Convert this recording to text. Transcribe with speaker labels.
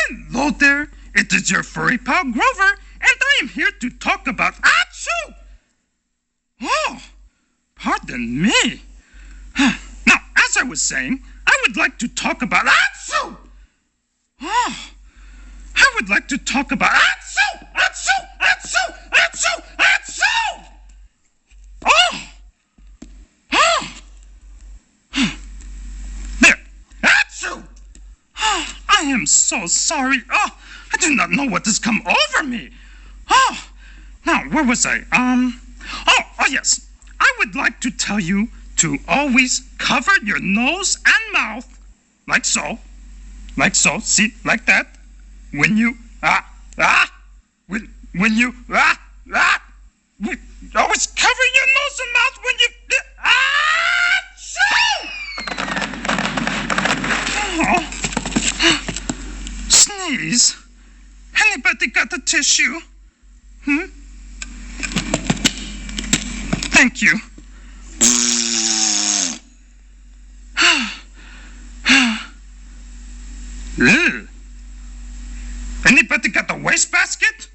Speaker 1: Hello there, it is your furry pal Grover, and I am here to talk about Achoo! Oh, pardon me. Now, as I was saying, I would like to talk about Achoo! Oh, I would like to talk about Achoo! Achoo! Achoo! Achoo! Achoo! Oh! Oh! There! Achoo! Oh, I am so sorry. Oh, I do not know what has come over me. Oh, now, where was I? Oh, yes. I would like to tell you to always cover your nose and mouth, like so. Like so. See, like that. When you, when you, always cover your nose and mouth when you, oh. Sneeze? Anybody got a tissue? Thank you. Anybody got the wastebasket?